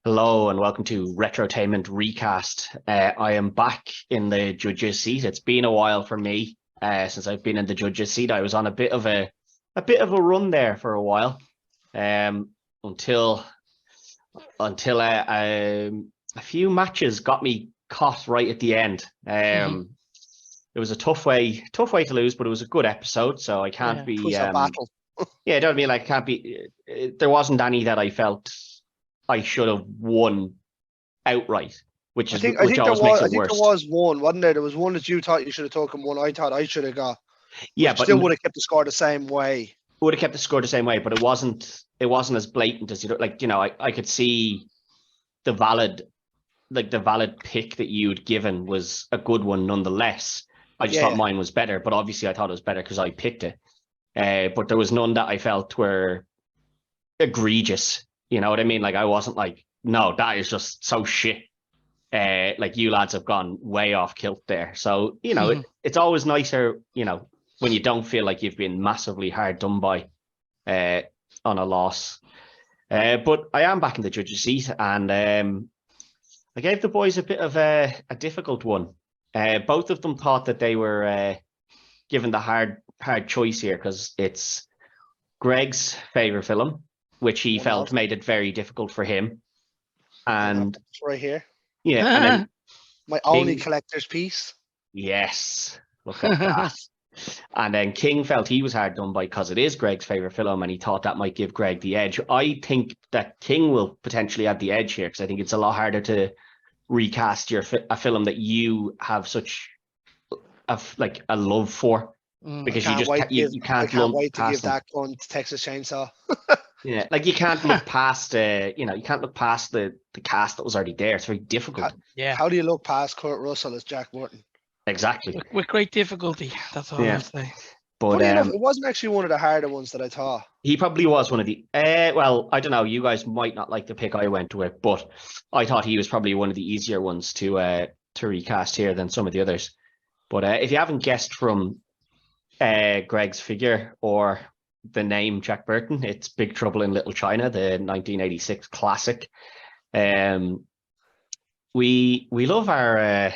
Hello and welcome to Retrotainment Recast. I am back in the judges' seat. It's been a while for me since I've been in the judges' seat. I was on a bit of a run there for a while, until a few matches got me caught right at the end. It was a tough way to lose, but it was a good episode, so I can't It be. was a battle. Yeah, I don't mean like I can't be. There wasn't any that I felt I should have won outright, which I think there always was. makes I it think worse. there was one, wasn't there? There was one that you thought you should have taken, one I thought I should have got. Yeah, Which but still would have kept the score the same way. would have kept the score the same way, but it wasn't as blatant as I could see the valid pick that you'd given was a good one nonetheless. I just thought mine was better, but obviously I thought it was better because I picked it. But there was none that I felt were egregious. You know what I mean? Like I wasn't like, no, that is just so shit. Like you lads have gone way off kilt there. So, it's always nicer, when you don't feel like you've been massively hard done by on a loss. But I am back in the judges' seat, and I gave the boys a bit of a difficult one. Both of them thought that they were given the hard choice here because it's Greg's favorite film, which he felt made it very difficult for him. And it's right here. Yeah, and then my only collector's piece. Yes, look at that. And then King felt he was hard done by because it is Greg's favorite film, and he thought that might give Greg the edge. I think that King will potentially have the edge here because I think it's a lot harder to recast a film that you have such a love for, because you can't wait to give that gun to Texas Chainsaw. Yeah, like you can't look past the cast that was already there. It's very difficult. How do you look past Kurt Russell as Jack Burton? Exactly. With great difficulty. That's all I'll say. But enough, it wasn't actually one of the harder ones that I thought. He probably was one of the. Well, I don't know. You guys might not like the pick I went with, but I thought he was probably one of the easier ones to recast here than some of the others. But if you haven't guessed from Greg's figure or the name Jack Burton, it's Big Trouble in Little China, the 1986 classic. We love our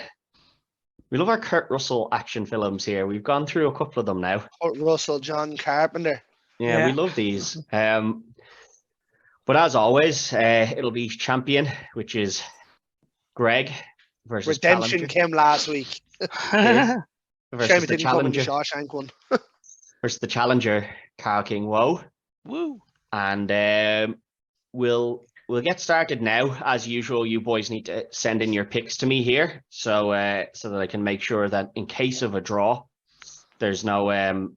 Kurt Russell action films here. We've gone through a couple of them now. Kurt Russell, John Carpenter. Yeah, we love these. But as always, it'll be champion, which is Greg versus Redemption came last week. Versus the challenger. Shawshank one. Versus the challenger, Carl King Woe. Woo. And we'll get started now. As usual, you boys need to send in your picks to me here, so that I can make sure that in case of a draw, there's no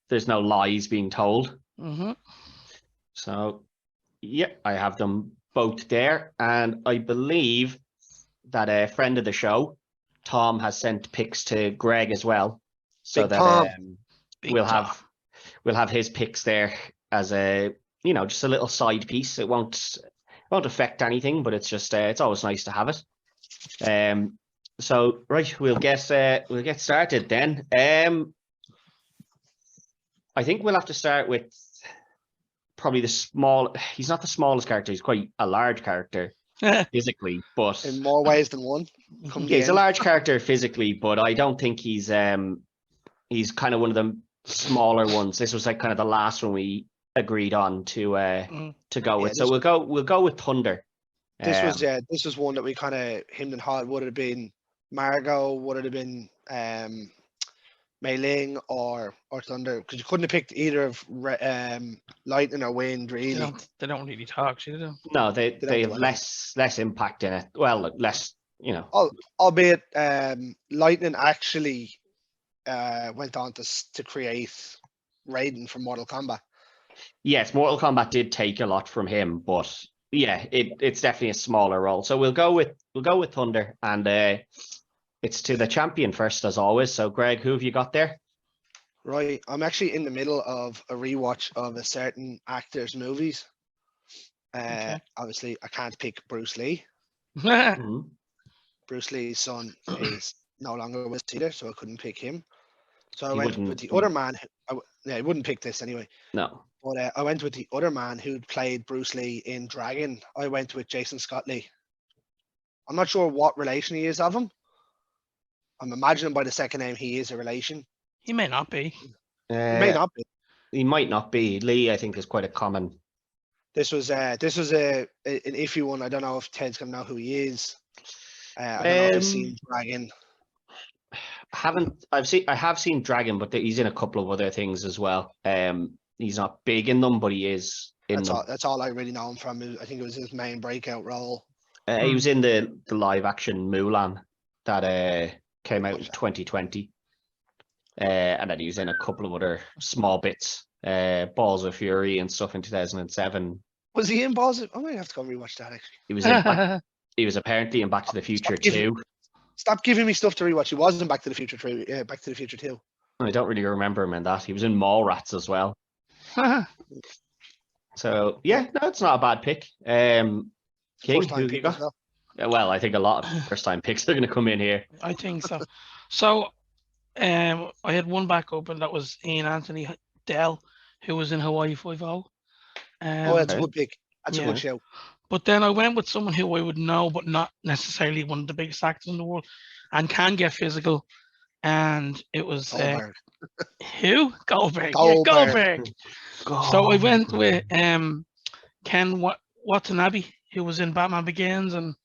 there's no lies being told. So yeah, I have them both there, and I believe that a friend of the show, Tom, has sent picks to Greg as well, so that we'll have his picks there as a just a little side piece. It won't affect anything, but it's just it's always nice to have it. So right, we'll get started then. I think we'll have to start with probably he's not the smallest character, he's quite a large character physically, but in more ways than one. He's a large character physically, but I don't think he's kind of one of the smaller ones. This was like kind of the last one we agreed on to go with. So we'll go with Thunder. This was one that we kind of hemmed and hawed. Would it have been Margot? Would it have been Mei Ling or Thunder? Because you couldn't have picked either of Lightning or Wind, really. They don't really talk, do they? No, they have less impact in it. Well, less, Albeit Lightning actually went on to create Raiden from Mortal Kombat. Yes, Mortal Kombat did take a lot from him, but yeah, it's definitely a smaller role. So we'll go with Thunder, and it's to the champion first, as always. So Greg, who have you got there? Right, I'm actually in the middle of a rewatch of a certain actor's movies. Obviously, I can't pick Bruce Lee. Bruce Lee's son is no longer with us either, so I couldn't pick him. So I went with the other man. I wouldn't pick this anyway. No. But I went with the other man who'd played Bruce Lee in Dragon. I went with Jason Scott Lee. I'm not sure what relation he is of him. I'm imagining by the second name he is a relation. He may not be. He may not be. He might not be. Lee, I think, is quite a common. This was an iffy one. I don't know if Ted's gonna know who he is. I don't know if he's seen Dragon. I have seen Dragon, but he's in a couple of other things as well. He's not big in them, but he is in them. That's all I really know him from. I think it was his main breakout role. He was in the live action Mulan that came out in 2020. And then he was in a couple of other small bits, Balls of Fury and stuff in 2007. Was he in Balls? I might have to go rewatch that. Actually, he was apparently in Back to the Future 2. Stop giving me stuff to rewatch. He was in Back to the Future 3. Back to the Future 2. I don't really remember him in that. He was in Mallrats as well. So yeah, no, it's not a bad pick. King, who you got? Well, I think a lot of first-time picks are going to come in here. I think so. So, I had one backup, and that was Ian Anthony Dell, who was in Hawaii Five-0. That's a good pick. That's a good show. But then I went with someone who I would know, but not necessarily one of the biggest actors in the world, and can get physical. And it was Goldberg. Who? Goldberg. Goldberg. Yeah, Goldberg. So I went with Ken Watanabe, who was in Batman Begins, and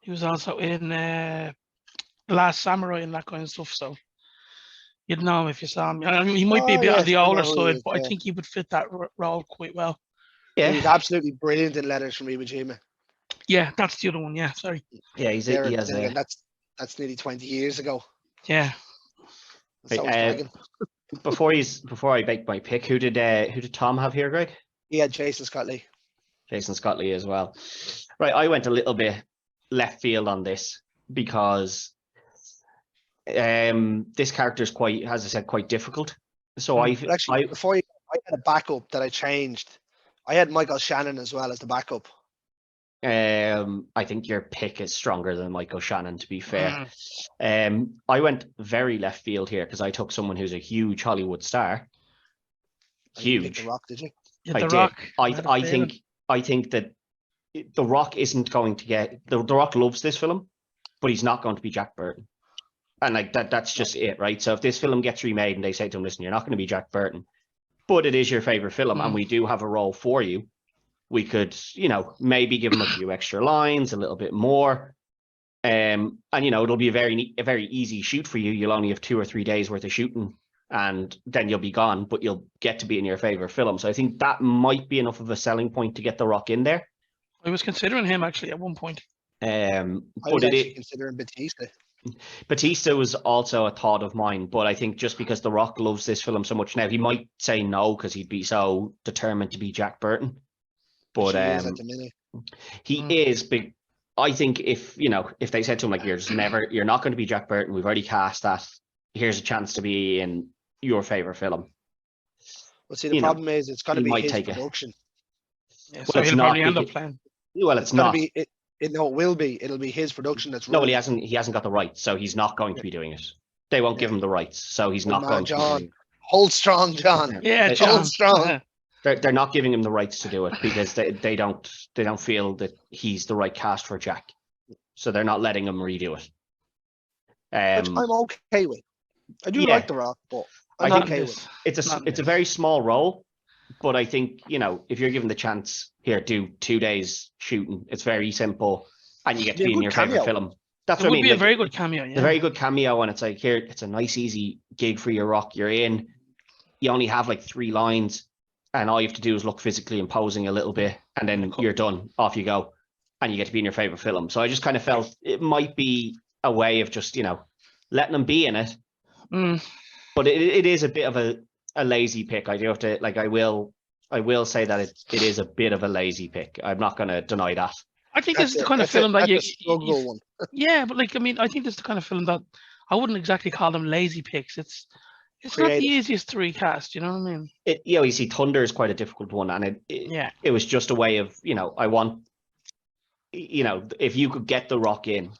he was also in Last Samurai and that kind of stuff. So you'd know him if you saw him. I mean, he might be a bit on the older side, but I think he would fit that role quite well. Yeah, he's absolutely brilliant in Letters from Iwo Jima. Yeah, that's the other one. Yeah, sorry. Yeah, he has a... That's nearly 20 years ago. Yeah. Before I make my pick, who did Tom have here, Greg? He had Jason Scott Lee. Jason Scott Lee as well. Right, I went a little bit left field on this because this character is quite, as I said, quite difficult. So I had a backup that I changed. I had Michael Shannon as well as the backup. I think your pick is stronger than Michael Shannon, to be fair. I went very left field here because I took someone who's a huge Hollywood star. Huge. The Rock, did you? Yeah, The Rock. I think that The Rock isn't going to get... The Rock loves this film, but he's not going to be Jack Burton. And like that's just it, right? So if this film gets remade and they say to him, listen, you're not going to be Jack Burton, but it is your favorite film and we do have a role for you, we could, maybe give him a few extra lines, a little bit more. And, it'll be a very easy shoot for you. You'll only have 2 or 3 days worth of shooting and then you'll be gone, but you'll get to be in your favorite film. So I think that might be enough of a selling point to get The Rock in there. I was considering him actually at one point. I was actually considering Batista. Batista was also a thought of mine, but I think just because The Rock loves this film so much now, he might say no because he'd be so determined to be Jack Burton. But he is big. I think if they said to him like you're not going to be Jack Burton, we've already cast that. Here's a chance to be in your favorite film. Well, see, the problem is it's got to be his production. Yeah, so he'll probably end up playing. Well, it's not. No, it will be. It'll be his production that's no, well, he hasn't got the rights, so he's not going to be doing it. They won't give him the rights, so he's not going to be doing it. Hold strong, John. Yeah, John. Hold strong. They're not giving him the rights to do it because they don't feel that he's the right cast for Jack, so they're not letting him redo it. Which I'm okay with. I do like The Rock, but I'm okay with it. It's a very small role, but I think if you're given the chance here, do 2 days shooting. It's very simple, and you get to be in your favorite film. That's what I mean. It would be a very good cameo. Yeah, a very good cameo, and it's like here, it's a nice, easy gig for your Rock. You're in. You only have like 3 lines. And all you have to do is look physically imposing a little bit, and then you're done. Off you go, and you get to be in your favorite film. So I just kind of felt it might be a way of just letting them be in it. But it is a bit of a lazy pick. I do have to I will say that it is a bit of a lazy pick. I'm not going to deny that. I think this is the kind of film that you yeah, but I think this is the kind of film that I wouldn't exactly call them lazy picks. It's not the easiest to recast, you know what I mean? You see, Thunder is quite a difficult one, and it was just a way of, I want, if you could get The Rock in,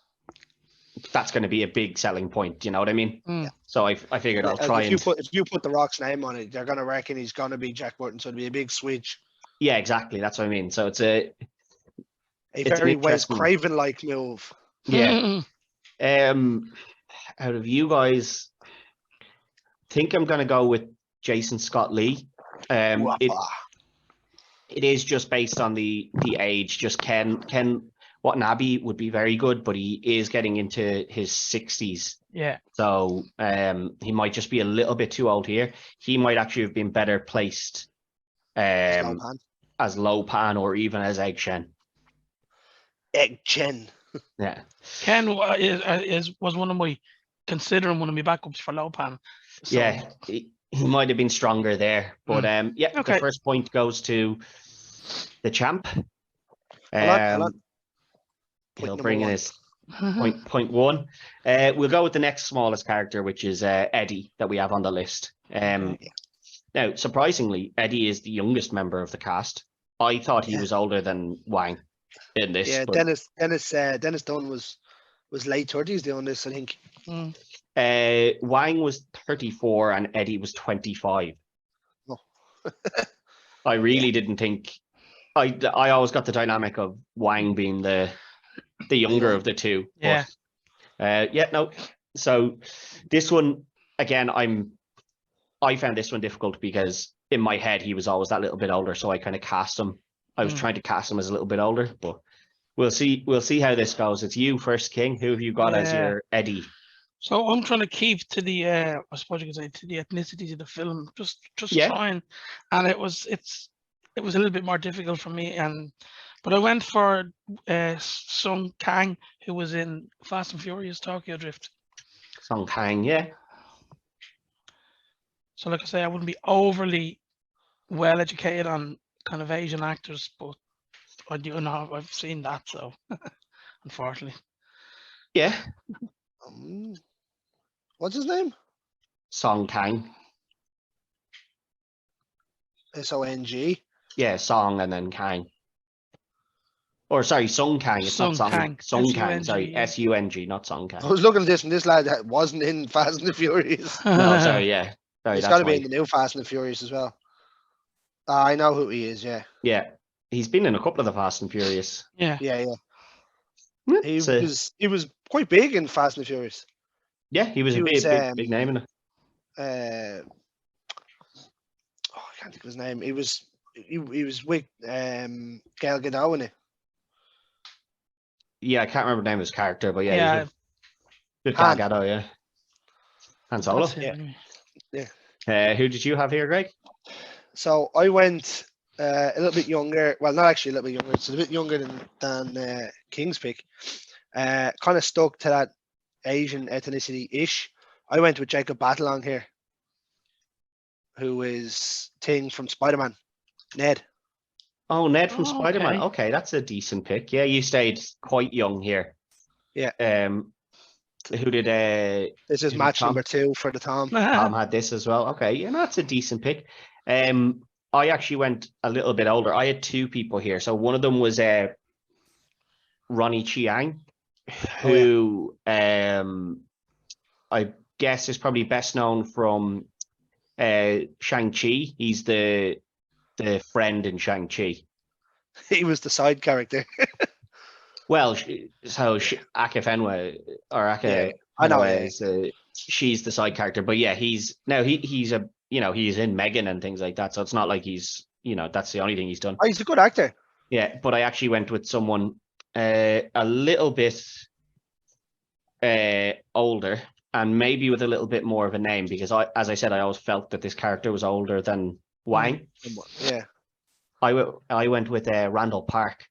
that's going to be a big selling point. You know what I mean? Mm. So I figured I'll Like, try if you put The Rock's name on it, they're gonna reckon he's gonna be Jack Burton, so it'll be a big switch. Yeah, exactly. That's what I mean. So it's A an very Wes interesting- Craven-like move. yeah. Out of you guys, think I'm going to go with Jason Scott Lee. Wappa. It is just based on the age. Just Ken Watanabe would be very good, but he is getting into his 60s. Yeah. So he might just be a little bit too old here. He might actually have been better placed Slopan. as Lopan or even as Egg Shen. Egg Chen. Yeah. Ken was one of my backups for Lopan. So, Yeah. He might have been stronger there. But yeah, Okay. the first point goes to the champ. Hold on. He'll Point bring in number his point one. We'll go with the next smallest character, which is Eddie that we have on the list. Okay. Now, surprisingly, Eddie is the youngest member of the cast. I thought he was older than Wang in this. Yeah, but, Dennis Dunn was late 30s doing this, I think. Wang was 34 and Eddie was 25. Oh. I really didn't think. I always got the dynamic of Wang being the younger of the two. Yeah. But, no. So this one again, I found this one difficult because in my head he was always that little bit older, so I kind of cast him. I was trying to cast him as a little bit older, but we'll see how this goes. It's you first, King. Who have you got as your Eddie? So I'm trying to keep to the I suppose you could say to the ethnicities of the film, just Yeah. trying, and it was a little bit more difficult for me, but I went for Sung Kang, who was in Fast and Furious Tokyo Drift. Song Kang, yeah. So like I say, I wouldn't be overly well educated on kind of Asian actors, but I do know I've seen that, so unfortunately. Yeah. What's his name? Song Kang. Song. Yeah, Song and then Kang. Or sorry, Sung Kang. It's Sung not Song Kang. Sung Kang. Sorry, S-U-N-G, yeah. S-U-N-G, not Song Kang. I was looking at this, and this lad wasn't in Fast and the Furious. No, sorry, yeah. Sorry, He's that's got to be my- in the new Fast and the Furious as well. I know who he is, yeah. Yeah. He's been in a couple of the Fast and Furious. Yeah. Yeah. Yeah, He was quite big in Fast and the Furious. he was he a was, big name in it. I can't think of his name. He was with Gal Gadot in it. Yeah, I can't remember the name of his character, but yeah, Yeah. he's good Han. Gal Gadot, yeah. Han Solo. That's it, anyway. Who did you have here, Greg? So I went a little bit younger. Well, not actually a little bit younger. It's a bit younger than King's pick. Kind of stuck to that Asian ethnicity-ish. I went with Jacob Batalon here, who is Ting from Spider-Man. Ned. Oh, Ned from Oh, Spider-Man. okay. Okay, that's a decent pick. Yeah, you stayed quite young here. Yeah. Who did This is Who, match Tom? number 2 for the Tom. Tom had this as well? Okay, yeah, that's a decent pick. I actually went a little bit older. I had two people here. So one of them was Ronnie Chiang, who I guess is probably best known from Shang-Chi. He's the friend in Shang-Chi. He was the side character. Well, so Aka Fenway or Aka Yeah, I know, Fenway yeah. is she's the side character, but yeah, he's a he's in Megan and things like that. So it's not like he's that's the only thing he's done. Oh, he's a good actor. Yeah, but I actually went with someone a little bit older and maybe with a little bit more of a name because as I said, I always felt that this character was older than Wang. Yeah. I went with Randall Park,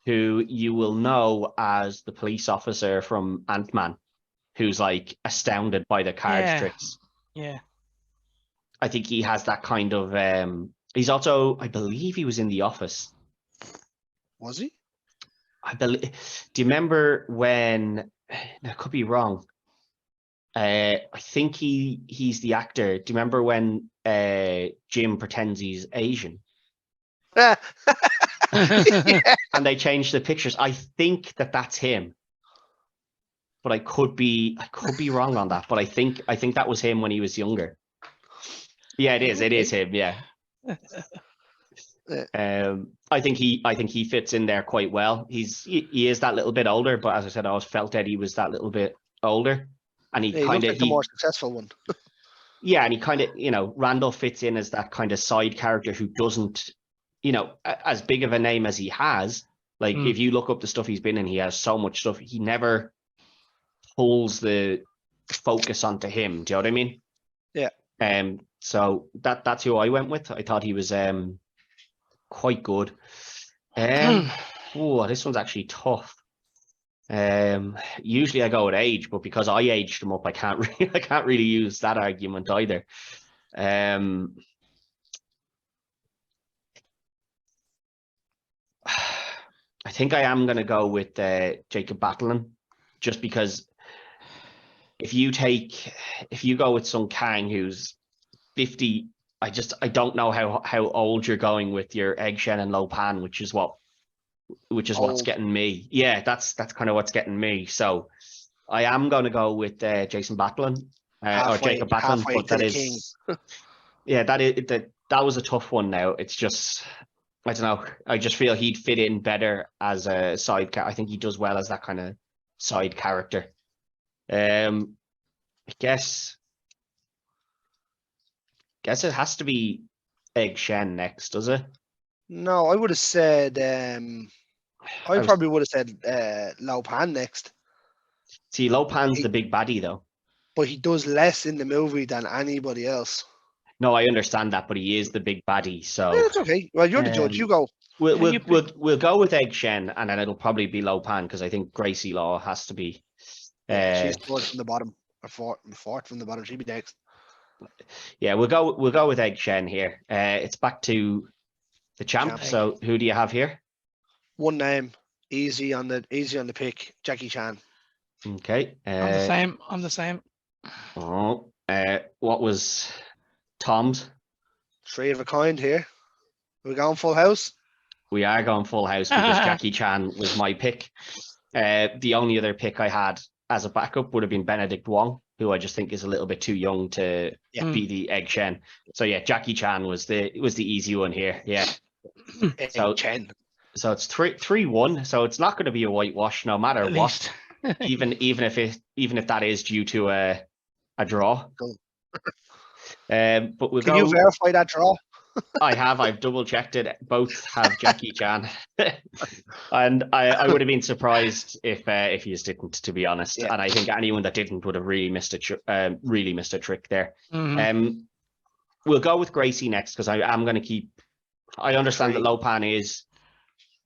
who you will know as the police officer from Ant-Man, who's like astounded by the card tricks. Yeah. I think he has that kind of. He's also, I believe, he was in The Office. Was he? I believe. Do you remember when? I could be wrong. I think he's the actor. Do you remember when Jim pretends he's Asian Yeah. and they changed the pictures? I think that's him. but I could be wrong on that. But I think that was him when he was younger. Yeah, it is. It is him. Yeah. I think he fits in there quite well. He is that little bit older, but as I said, I always felt that he was that little bit older, and he He kind looks of like the more successful one. yeah, and he kind of, Randall fits in as that kind of side character who doesn't, as big of a name as he has. Like, if you look up the stuff he's been in, he has so much stuff. He never pulls the focus onto him. Do you know what I mean? Yeah. So that's who I went with. I thought he was quite good. This one's actually tough. Usually I go with age, but because I aged him up, I can't really use that argument either. I think I am going to go with Jacob Batalon, just because if you go with Sun Kang who's 50, I don't know how old you're going with your Egg Shen and Lo Pan, which is what's getting me. Yeah, that's kind of what's getting me. So I am going to go with Jason Batalon or Jacob Batalon, but that is yeah, that was a tough one. Now it's just, I don't know. I just feel he'd fit in better as a side character. I think he does well as that kind of side character. I guess it has to be Egg Shen next, does it? No, I would have said. I probably would have said Lo Pan next. See, Lo Pan's the big baddie, though. But he does less in the movie than anybody else. No, I understand that, but he is the big baddie, so yeah, it's okay. Well, you're the judge. You go. We'll go with Egg Shen, and then it'll probably be Lo Pan, because I think Gracie Law has to be. She's fourth from the bottom, or fourth from the bottom. She'd be next. Yeah, we'll go with Egg Shen here. It's back to the champ. So who do you have here? One name, easy on the pick. Jackie Chan. Okay. I'm the same. Oh, what was Tom's? Three of a kind here. Are we going full house? We are going full house because Jackie Chan was my pick. The only other pick I had as a backup would have been Benedict Wong, who I just think is a little bit too young to be the Egg Shen. So yeah, Jackie Chan was the easy one here. Yeah. So Chen. So it's 3-1. So it's not going to be a whitewash no matter At what. even if that is due to a draw. But we'll Can you verify that draw? I've double checked it. Both have Jackie Chan, and I would have been surprised if he just didn't, to be honest. Yeah. And I think anyone that didn't would have really missed a trick there. We'll go with Gracie next, because I am going to keep. I understand that Lo Pan is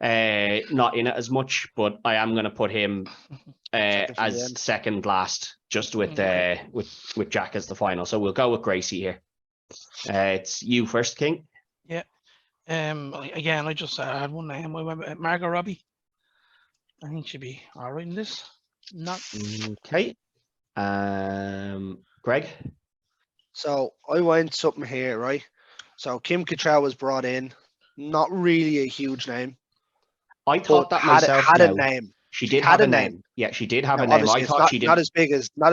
not in it as much, but I am going to put him as second last, just with Jack as the final. So we'll go with Gracie here. It's you first, King. Yeah. Again, I just had one name. I went with Margot Robbie. I think she'd be all right in this. Not okay. Greg. So I went something here, right? So Kim Cattrall was brought in. Not really a huge name. I thought that myself. Had a name. She did have a name. Yeah, she did have a name. I thought she did. Not as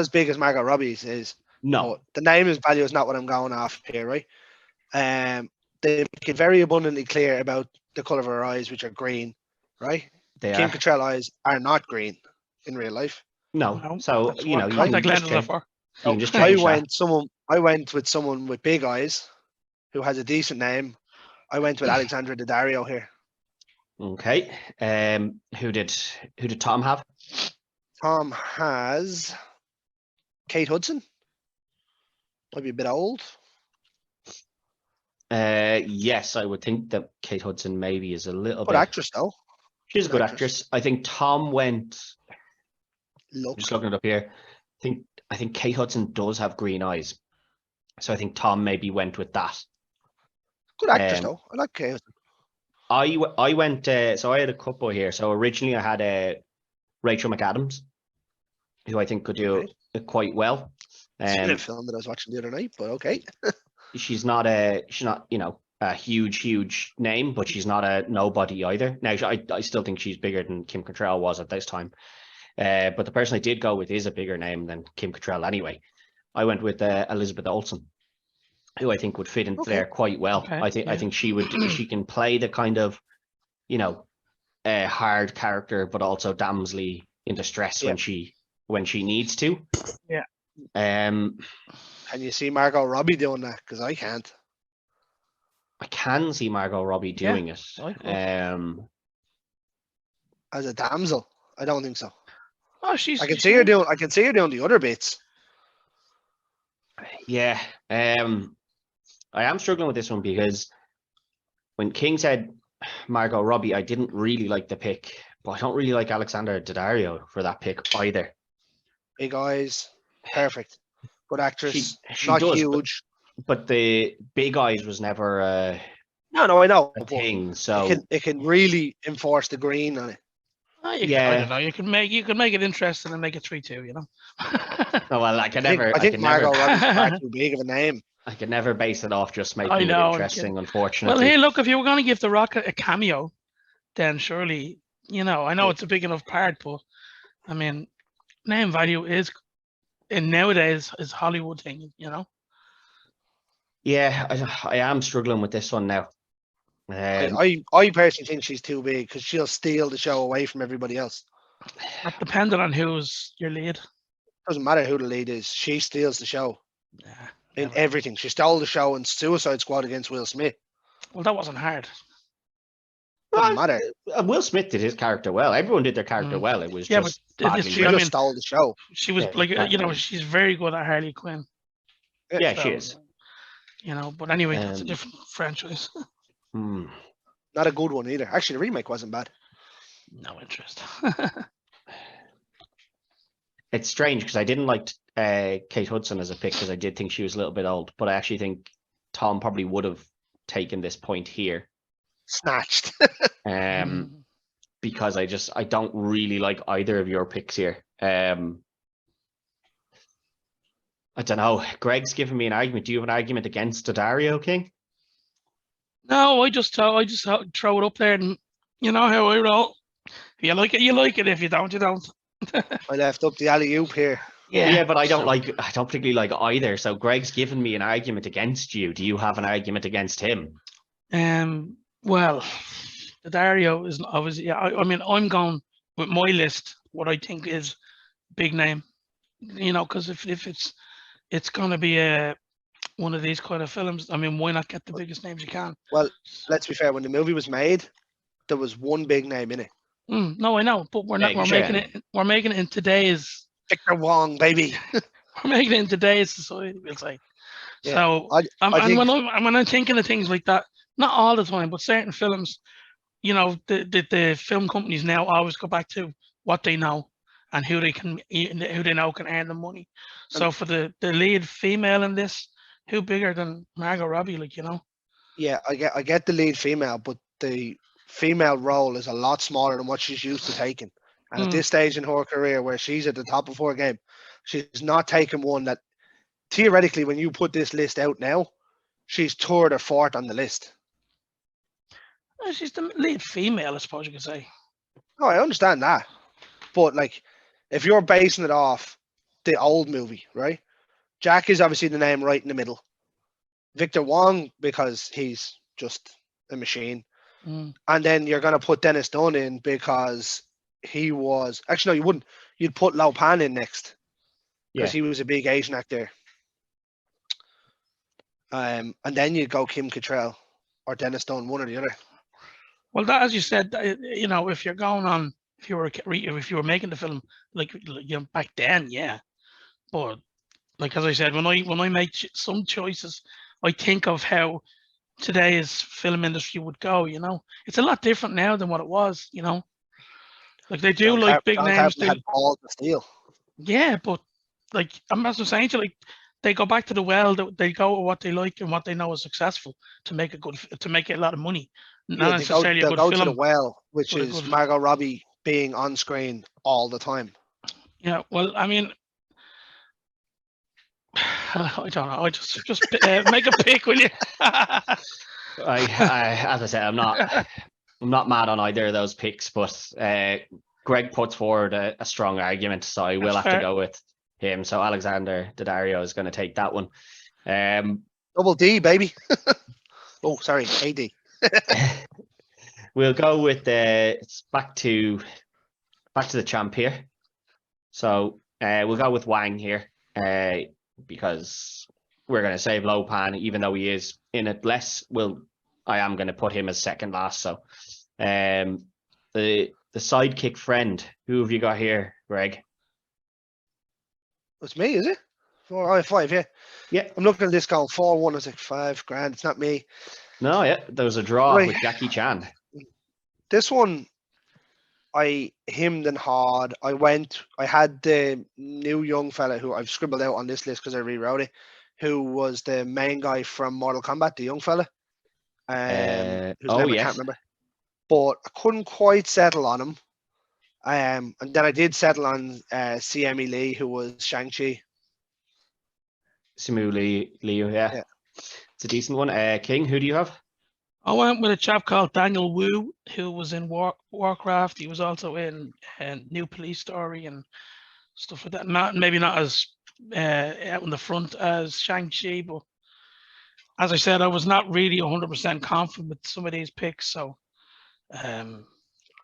big as Margot Robbie's is. No, the name value is not what I'm going off here, right? They make it very abundantly clear about the color of her eyes, which are green, right? Kim Cattrall eyes are not green in real life. No, so you know, contact lenses are for. You can just change I went with someone with big eyes, who has a decent name. I went with Alexandra Daddario here. Okay. Who did Tom have? Tom has Kate Hudson. Might be a bit old. Yes, I would think that Kate Hudson maybe is a little bit. Good actress though. She's a good actress. I think Tom went. Look. Just looking it up here. I think Kate Hudson does have green eyes, so I think Tom maybe went with that. Good actress though. I like Kate Hudson. I went. So I had a couple here. So originally I had Rachel McAdams, who I think could do it quite well. Seen a film that I was watching the other night, but okay. she's not a huge name, but she's not a nobody either. Now I still think she's bigger than Kim Cattrall was at this time. But the person I did go with is a bigger name than Kim Cattrall anyway. I went with Elizabeth Olsen, who I think would fit into there quite well. Okay, I think she can play the kind of, hard character, but also damselly in distress when she needs to. Yeah. Can you see Margot Robbie doing that? Because I can't. I can see Margot Robbie doing it. I could. As a damsel, I don't think so. Oh, I can see her doing. I can see her doing the other bits. Yeah. I am struggling with this one because when King said Margot Robbie, I didn't really like the pick, but I don't really like Alexander Daddario for that pick either. Big eyes, perfect. Good actress. She not does, huge. but the big eyes was never No, I know. a thing. So it can really enforce the green on it. Oh, I don't know. You can make it interesting and make it 3-2. You know. Oh, well, I think Margot Robbie's far too big of a name. I could never base it off just making it interesting. Unfortunately. Well, hey, look, if you were going to give The Rock a cameo, then surely, I know it's a big enough part, but I mean, name value is, and nowadays is Hollywood thing. Yeah, I am struggling with this one now. I personally think she's too big because she'll steal the show away from everybody else. Depending on who's your lead. Doesn't matter who the lead is. She steals the show. Yeah, in everything. She stole the show in Suicide Squad against Will Smith. Well, that wasn't hard. Doesn't matter. Will Smith did his character well. Everyone did their character well. It was just she just stole the show. She was she's very good at Harley Quinn. Yeah, she is. But anyway, that's a different franchise. Not a good one either. Actually, the remake wasn't bad. No interest. It's strange because I didn't like Kate Hudson as a pick because I did think she was a little bit old, but I actually think Tom probably would have taken this point here. Snatched. Because I don't really like either of your picks here. I don't know. Greg's giving me an argument. Do you have an argument against Daddario, King? No, I just throw it up there, and you know how I roll. If you like it, you like it. If you don't, you don't. I left up the alley-oop here. Yeah, but I don't particularly like either. So Greg's given me an argument against you. Do you have an argument against him? Well, Daddario is obviously. Yeah, I mean, I'm going with my list. What I think is big name. Because if it's going to be one of these kind of films, I mean, why not get the biggest names you can? Well, let's be fair. When the movie was made, there was one big name in it. No, I know, but we're not. We're making it in today's Victor Wong, baby. We're making it in today's society. We'll say. Yeah, so, when I'm thinking of things like that, not all the time, but certain films, the film companies now always go back to what they know and who they know can earn the money. So for the lead female in this, who bigger than Margot Robbie? Yeah, I get the lead female, but the female role is a lot smaller than what she's used to taking. And at this stage in her career, where she's at the top of her game, she's not taking one that, theoretically, when you put this list out now, she's third or fourth on the list. She's the lead female, I suppose you could say. No, I understand that. But, if you're basing it off the old movie, right? Jack is obviously the name right in the middle. Victor Wong, because he's just a machine. And then you're going to put Dennis Dunn in because he was... Actually, no, you wouldn't. You'd put Lau Pan in next because he was a big Asian actor. And then you go Kim Cattrall or Dennis Dunn, one or the other. Well, that, as you said, if you're going on, if you were making the film back then, yeah. But as I said, when I make some choices, I think of how today's film industry would go. It's a lot different now than what it was. They do big names. They had balls to steal. Yeah, but I'm not saying to they go back to the well. They go with what they like and what they know is successful to make a lot of money. Not necessarily a good film. They'll go to the well, which is Margot Robbie being on screen all the time. Yeah, well, I mean, I don't know. I just make a pick, will you? As I said, I'm not mad on either of those picks, but Greg puts forward a strong argument, so I will That's have fair. to go with him. So Alexander Daddario is going to take that one. Double D, baby. Oh, sorry, AD. We'll go with it's back to the champ here. So we'll go with Wang here because we're going to save Lopan, even though he is in it less. I am going to put him as second last. So the sidekick friend, who have you got here, Greg? It's me, is it? 5, yeah. Yeah. I'm looking at this going 4-1. I was like, 5 grand. It's not me. No, yeah. There was a draw Right. with Jackie Chan. This one, I hemmed and hawed. I had the new young fella who I've scribbled out on this list because I rewrote it, who was the main guy from Mortal Kombat, the young fella. Whose name I yes. can't remember. But I couldn't quite settle on him. And then I did settle on CME Lee, who was Shang-Chi. Simu Liu, yeah. It's a decent one. King, who do you have? I went with a chap called Daniel Wu, who was in Warcraft. He was also in New Police Story and stuff like that. Maybe not as out in the front as Shang-Chi, but as I said, I was not really 100% confident with some of these picks. So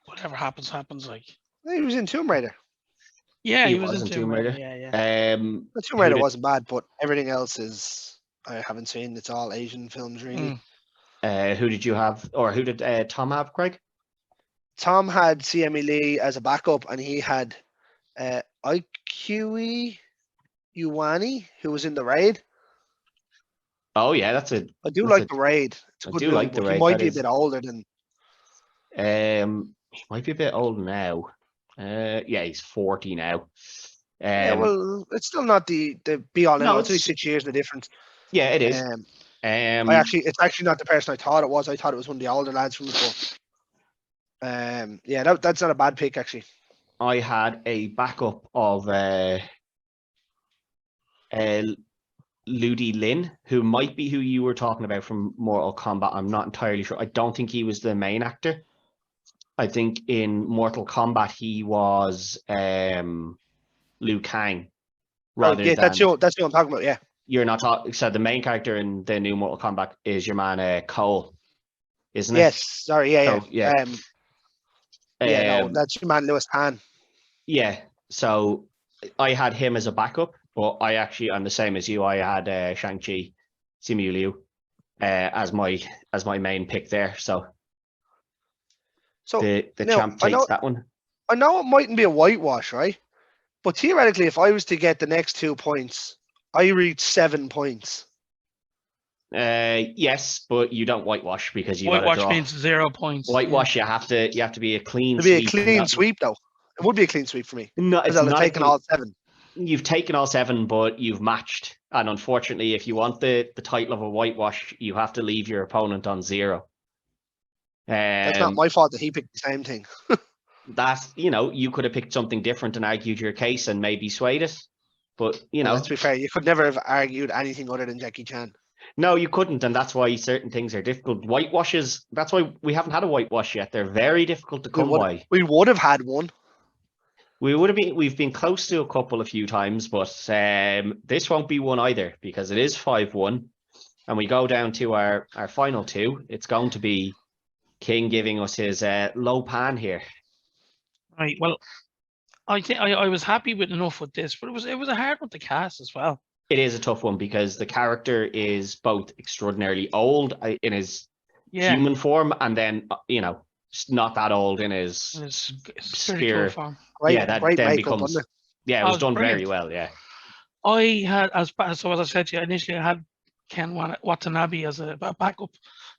whatever happens, happens. Like, He was in Tomb Raider. yeah, He he was was in in Tomb Tomb Raider. Raider. Yeah. The Tomb Raider wasn't bad, but everything else is I haven't seen. It's all Asian films, really. Who did you have, or who did Tom have, Greg? Tom had CME Lee as a backup, and he had IQE Yuani, who was in The Raid. Oh yeah, I do like The Raid. It's a I good do movie, like The but Raid, he might that be a is- bit older than. He might be a bit old now. Yeah, he's 40 now. Yeah, well, it's still not the be all and no, end all. It's only it's- 6 years the difference. Yeah, it is. It's actually not the person I thought it was. I thought it was one of the older lads from the book. Yeah, that's not a bad pick actually. I had a backup of Ludi Lin, who might be who you were talking about from Mortal Kombat. I'm not entirely sure. I don't think he was the main actor. I think in Mortal Kombat he was Liu Kang. That's who I'm talking about. Yeah. You're not talking. So the main character in the new Mortal Kombat is your man Cole, isn't it? Yes. Sorry. Yeah. So, yeah. No, that's your man Lewis Han. Yeah. So I had him as a backup, but I'm the same as you. I had Shang-Chi, Simu Liu, as my main pick there. So the champ takes that one. I know it mightn't be a whitewash, right? But theoretically, if I was to get the next 2 points, I reach 7 points. Yes, but you don't whitewash because you whitewash draw. means 0 points. Whitewash, you have to be a clean. It'd be a clean sweep, though. It would be a clean sweep for me. No, it's I'll not have taken all 7. You've taken all 7, but you've matched. And unfortunately, if you want the title of a whitewash, you have to leave your opponent on 0. That's not my fault that he picked the same thing. That's, you could have picked something different and argued your case and maybe swayed it. But, let's be fair, you could never have argued anything other than Jackie Chan. No, you couldn't. And that's why certain things are difficult. Whitewashes, that's why we haven't had a whitewash yet. They're very difficult to come by. We would have had one. We've been close to a few times, but this won't be one either because it is 5-1. And we go down to our final 2. It's going to be King giving us his low pan here. Right. Well, I think I was happy with enough with this, but it was a hard one to cast as well. It is a tough one because the character is both extraordinarily old in his human form, and then not that old in his spirit form. That then becomes it was done brilliant. Very well. Yeah, I had as I said to you initially, I had Ken Watanabe as a backup.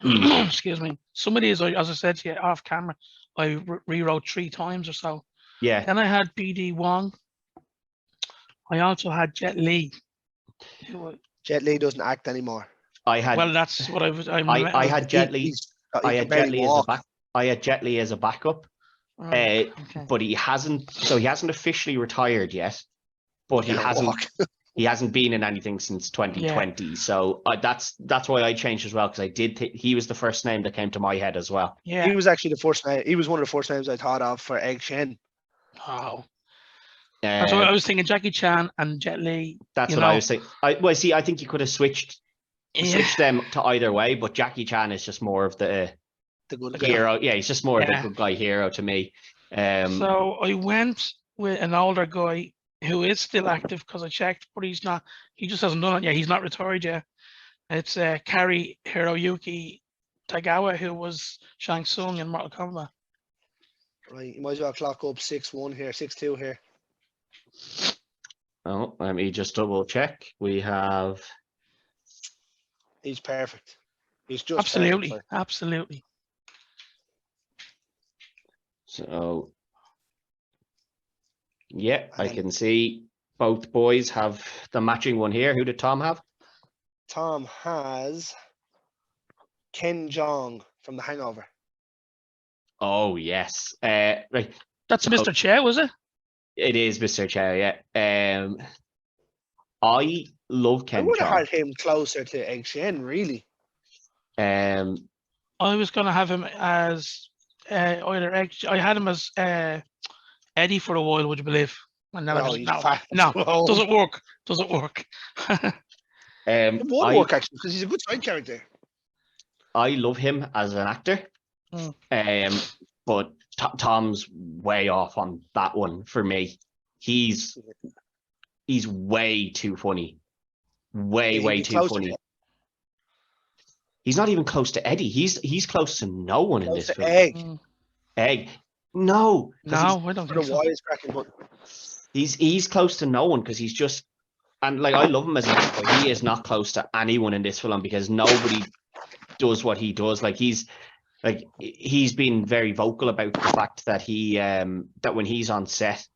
Excuse me. Some of these, as I said to you off camera, I rewrote 3 times or so. Yeah. Then I had BD Wong. I also had Jet Li. Jet Li doesn't act anymore. Well, that's what I was. I had Jet Li. I had Jet Li as a back. I had Jet Li as a backup. Okay. But he hasn't. So he hasn't officially retired yet. But he hasn't. He hasn't been in anything since 2020. Yeah. So that's why I changed as well, because I did he was the first name that came to my head as well. Yeah, he was actually the first name. He was one of the first names I thought of for Egg Shen. Oh. That's what I was thinking. Jackie Chan and Jet Li. That's you what know. I was saying. I think you could have switched them to either way, but Jackie Chan is just more of the good hero. Yeah, he's just more of the Yeah. good guy hero to me. So I went with an older guy who is still active because I checked, but he's not. He just hasn't done it yet. He's not retired yet. It's Kari Hiroyuki Tagawa, who was Shang Tsung in Mortal Kombat. Right, you might as well clock up 6-1 here, 6-2 here. Oh, let me just double check. We have. He's perfect. He's just Absolutely, perfect absolutely. So, yeah, And I then- can see both boys have the matching one here. Who did Tom have? Tom has Ken Jeong from The Hangover. Oh, yes. Right. That's So- Mr. Che, was it? It is Mr. Chow, yeah. I love I Ken would have Jeong. had him closer to Egg Shen, really. Um, I was gonna have him as either I had him as Eddie for a while. Would you believe? And then I No, just, he's no, fat. no, Oh. doesn't work. Doesn't work. It would work actually because he's a good side character. I love him as an actor. But Tom's way off on that one for me. He's way too funny. Way he'd be too close to funny. Ed. He's not even close to Eddie. He's close to no one in Close this to film. Egg. Egg. No. 'Cause No, I don't For the think so. wisecracking button. he's close to no one because he's just, and like I love him as an actor, but he is not close to anyone in this film because nobody does what he does. Like he's been very vocal about the fact that he that when he's on set,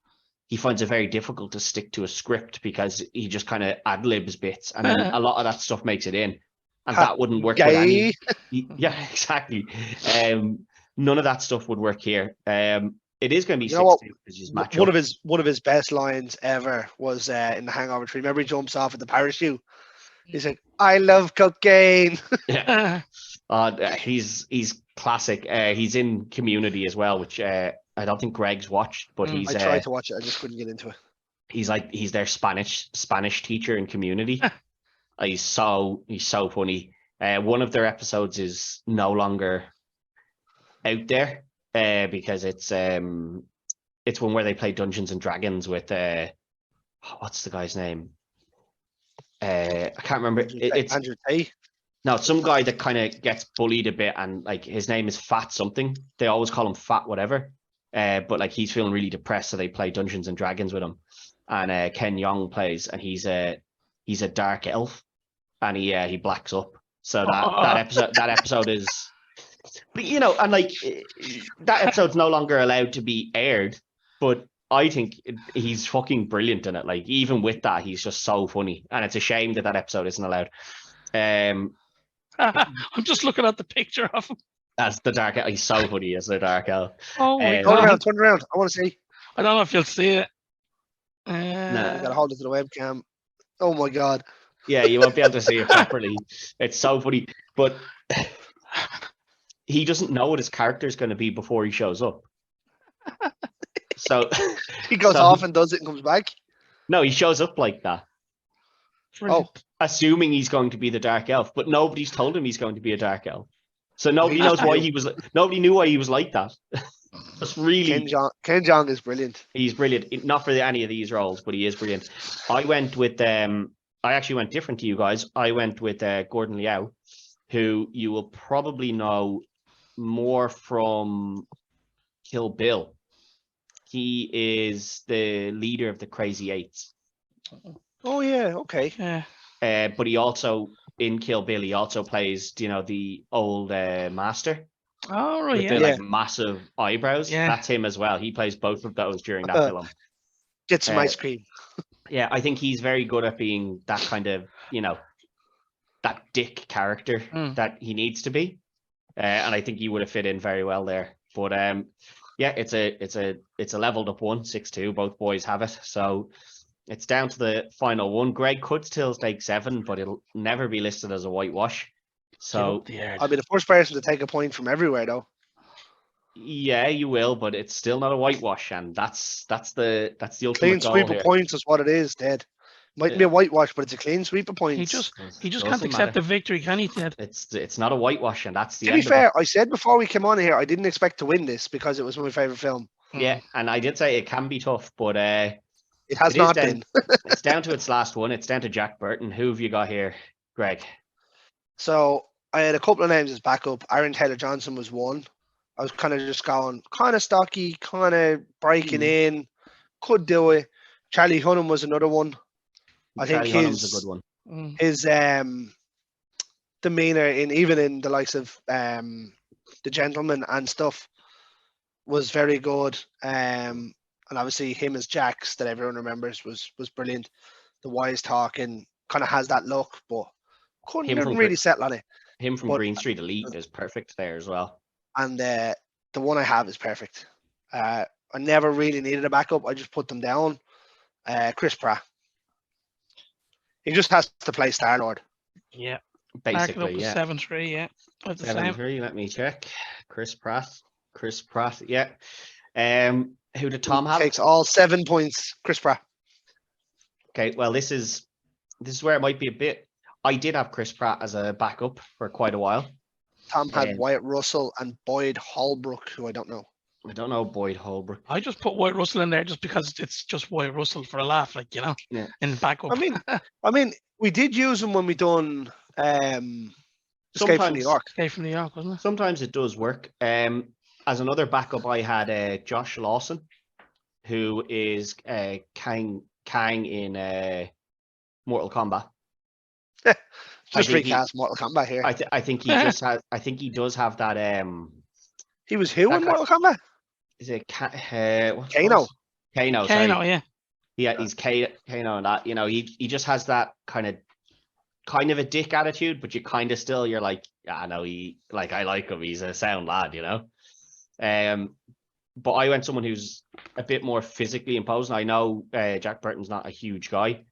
he finds it very difficult to stick to a script because he just kind of ad libs bits, and then a lot of that stuff makes it in, and that wouldn't work with any. Yeah, exactly. None of that stuff would work here. It is going to be You know what? 6-2 because he's match One up. of his best lines ever was in The Hangover 3. Remember he jumps off at the parachute? He's like, I love cocaine. Yeah. He's classic. He's in Community as well, which I don't think Greg's watched, but he's I tried to watch it, I just couldn't get into it. he's their Spanish teacher in Community. He's so funny. One of their episodes is no longer out there because it's one where they play Dungeons and Dragons with what's the guy's name? I can't remember. It's Andrew Tate. no, it's some guy that kind of gets bullied a bit, and like his name is Fat something. They always call him Fat whatever. But like he's feeling really depressed, so they play Dungeons and Dragons with him. And Ken Jeong plays, and he's a dark elf, and he blacks up. So that episode is, but you know, and like that episode's no longer allowed to be aired. But I think he's fucking brilliant in it. Like even with that, he's just so funny, and it's a shame that episode isn't allowed. I'm just looking at the picture of him. As the dark elf, he's so funny as the dark elf. Oh my Turn god! around. I want to see. I don't know if you'll see it. You gotta hold it to the webcam. Oh my god. Yeah, you won't be able to see it properly. It's so funny, but he doesn't know what his character is going to be before he shows up. So He goes off and does it and comes back. No, he shows up like that. Brilliant. Assuming he's going to be the dark elf, but nobody's told him he's going to be a dark elf. So nobody knows why he was. Nobody knew why he was like that. It's really Ken Jeong is brilliant. He's brilliant. Not for any of these roles, but he is brilliant. I went with I actually went different to you guys. I went with Gordon Liu, who you will probably know more from Kill Bill. He is the leader of the Crazy Eights. Oh yeah, okay. Yeah. But he also in Kill Bill, he also plays, the old master Oh right, with yeah. the like massive eyebrows. Yeah. That's him as well. He plays both of those during that film. Get some ice cream. Yeah, I think he's very good at being that kind of, that dick character that he needs to be, and I think he would have fit in very well there. But yeah, it's a leveled up 6-2. Both boys have it, so it's down to the final one. Greg could still take 7, but it'll never be listed as a whitewash. So I'll be the first person to take a point from everywhere, though. Yeah, you will, but it's still not a whitewash, and that's the Clean ultimate goal sweep here. of points is what it is, Ted. Mightn't be a whitewash, but it's a clean sweep of He points. just can't Doesn't accept the matter. victory, can he, Ted? It's not a whitewash, and that's the To end be of it. fair, I said before we came on here, I didn't expect to win this because it was my favorite film. Yeah, and I did say it can be tough, but It has it is not down. been. It's down to its last one. It's down to Jack Burton. Who have you got here, Greg? So I had a couple of names as backup. Aaron Taylor Johnson was one. I was kind of just going, kind of stocky, kind of breaking in, could do it. Charlie Hunnam was another one. I think Charlie Hunnam's a good one. his demeanor even in the likes of The Gentleman and stuff was very good. And obviously him as Jax that everyone remembers was brilliant. The wise talking kind of has that look, but couldn't really settle on it. Him from Green Street Elite is perfect there as well. And the one I have is perfect. I never really needed a backup. I just put them down. Chris Pratt. He just has to play Star-Lord. Yeah. Basically, yeah. 7-3, yeah. 7-3, let me check. Chris Pratt. Yeah. Who did Tom have? Takes all 7 points, Chris Pratt. Okay, well, this is where it might be a bit. I did have Chris Pratt as a backup for quite a while. Tom had Wyatt Russell and Boyd Holbrook, who I don't know. I don't know Boyd Holbrook. I just put Wyatt Russell in there just because it's just Wyatt Russell for a laugh, like, you know, in backup. I mean, we did use him when we done Escape from New York. Escape from New York, wasn't it? Sometimes it does work. As another backup, I had Josh Lawson, who is Kang in Mortal Kombat. Just recast Mortal Kombat here. I think he just has. I think he does have that. He was who in Mortal Kombat? Is it Kano? Kano, yeah. Yeah, he's Kano and that. You know, he just has that kind of a dick attitude, but you kind of still, you're like, yeah, no, I like him. He's a sound lad, you know. But I went someone who's a bit more physically imposing. I know Jack Burton's not a huge guy.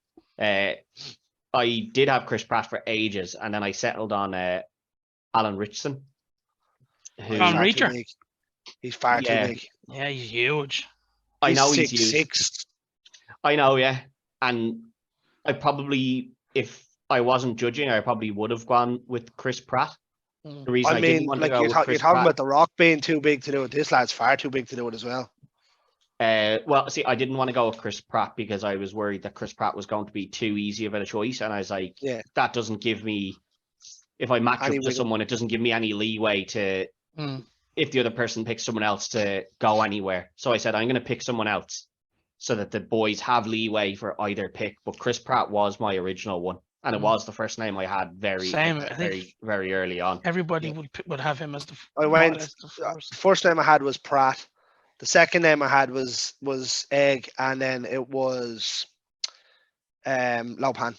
I did have Chris Pratt for ages, and then I settled on Alan Richardson. Alan Reacher. He's far too big. Yeah, he's huge. I know he's 6'6". I know, yeah. And I probably, if I wasn't judging, I probably would have gone with Chris Pratt. The reason I didn't want to go with Chris you're talking about The Rock being too big to do it. This lad's far too big to do it as well. Well, see, I didn't want to go with Chris Pratt because I was worried that Chris Pratt was going to be too easy of a choice. And I was like, that doesn't give me, if I match up to someone, it doesn't give me any leeway to, if the other person picks someone else, to go anywhere. So I said, I'm going to pick someone else so that the boys have leeway for either pick. But Chris Pratt was my original one. And it was the first name I had very early on. Everybody would have him as the first name I had was Pratt. The second name I had was Egg, and then it was Lopan.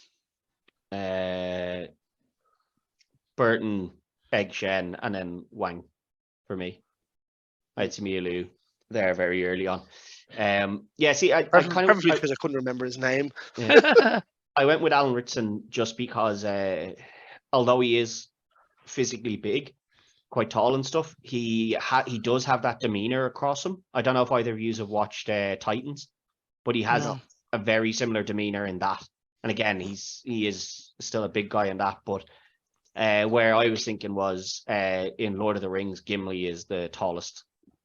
Burton, Egg Shen, and then Wang for me. I had Simu there very early on. See, I kind of because I couldn't remember his name. Yeah. I went with Alan Richardson just because, although he is physically big, quite tall and stuff, he does have that demeanor across him. I don't know if either of you have watched Titans, but he has a very similar demeanor in that. And again, he is still a big guy in that. But where I was thinking was in Lord of the Rings, Gimli is the tallest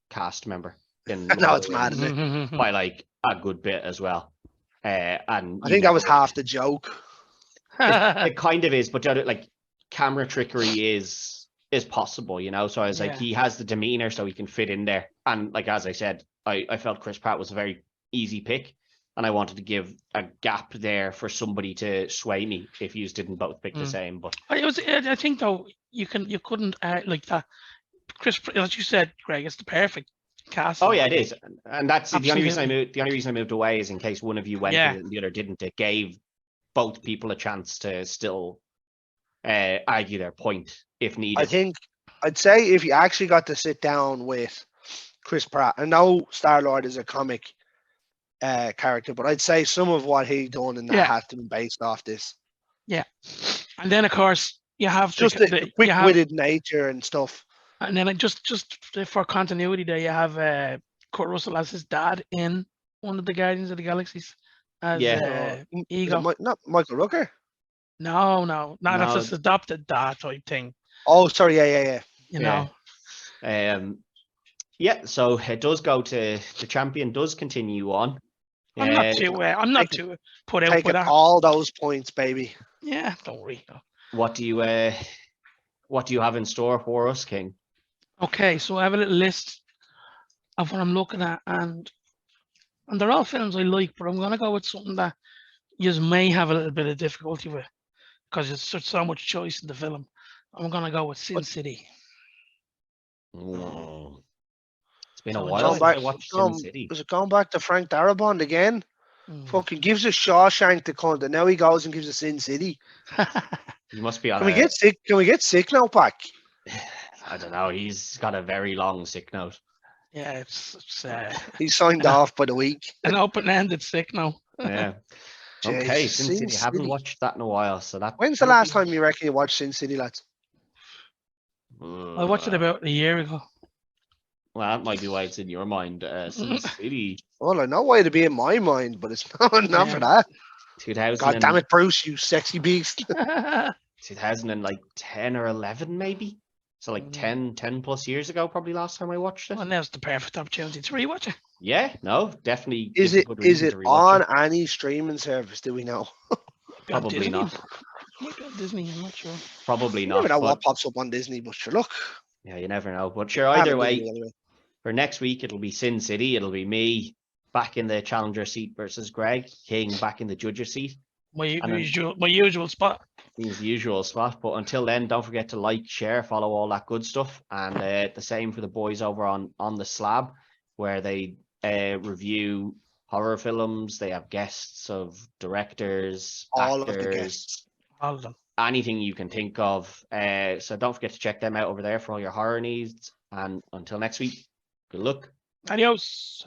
cast member. No, it's mad, isn't it? By like a good bit as well. And I think that was half the joke. It kind of is, but like camera trickery is possible, you know. So I was like, he has the demeanor, so he can fit in there. And like as I said, I felt Chris Pratt was a very easy pick, and I wanted to give a gap there for somebody to sway me if you didn't both pick the same. But I think though you couldn't like that. Chris, as you said, Greg, it's the perfect cast. Oh yeah, it is, and that's the only reason I moved. The only reason I moved away is in case one of you went and the other didn't. It gave both people a chance to still argue their point if needed. I think I'd say if you actually got to sit down with Chris Pratt, I know Star-Lord is a comic character, but I'd say some of what he done in that has to be based off this. Yeah, and then of course you have just the quick-witted nature and stuff. And then just for continuity, there you have Kurt Russell as his dad in one of the Guardians of the Galaxies as Yeah. Is it Ego. not Michael Rooker? No, that's No, his adopted dad type thing. Oh, sorry. Yeah. You Yeah. know, Yeah, so it does go to the champion does continue on. I'm not too put out Take by it that. all those points, baby. Yeah, don't worry. What do you have in store for us, King? Okay, so I have a little list of what I'm looking at, and they're all films I like, but I'm gonna go with something that you may have a little bit of difficulty with because there's so much choice in the film. I'm gonna go with Sin City. Oh, it's been a So while enjoy since I that. watched Sin City. Is it going back to Frank Darabont again? Mm. Fucking gives a Shawshank to cunt, and now he goes and gives a Sin City. He must be on Can we get sick? Can we get sick now back? I don't know. He's got a very long sick note. Yeah, it's He's signed off by the week. an open-ended sick now. Yeah. Okay, Jeez, Sin City. I haven't watched that in a while, so that. When's the last time you reckon you watched Sin City, lads? I watched it about a year ago. Well, that might be why it's in your mind. Sin City. Well, I know why it'd be in my mind, but it's not for that. 2000. God damn it, Bruce, you sexy beast. 2010 or 11, maybe. So like 10 plus years ago, probably last time I watched it. Well, now's the perfect opportunity to rewatch it. Yeah, no, definitely. Is gives a it good is reason it to rewatch on it. any streaming service? Do we know? Probably Disney. not. Might be on Disney, I'm not sure. Probably You not. never know But what pops up on Disney, but sure, look. yeah, you never know. But sure, I have either a way, Disney anyway. for next week it'll be Sin City. It'll be me back in the challenger seat versus Greg. King back in the judger seat. My usual spot. Means the usual spot. But until then, don't forget to like, share, follow all that good stuff. And the same for the boys over on the Slab, where they review horror films. They have guests of directors, All of the actors, guests. All of them. anything you can think of. So don't forget to check them out over there for all your horror needs. And until next week, good luck. Adios.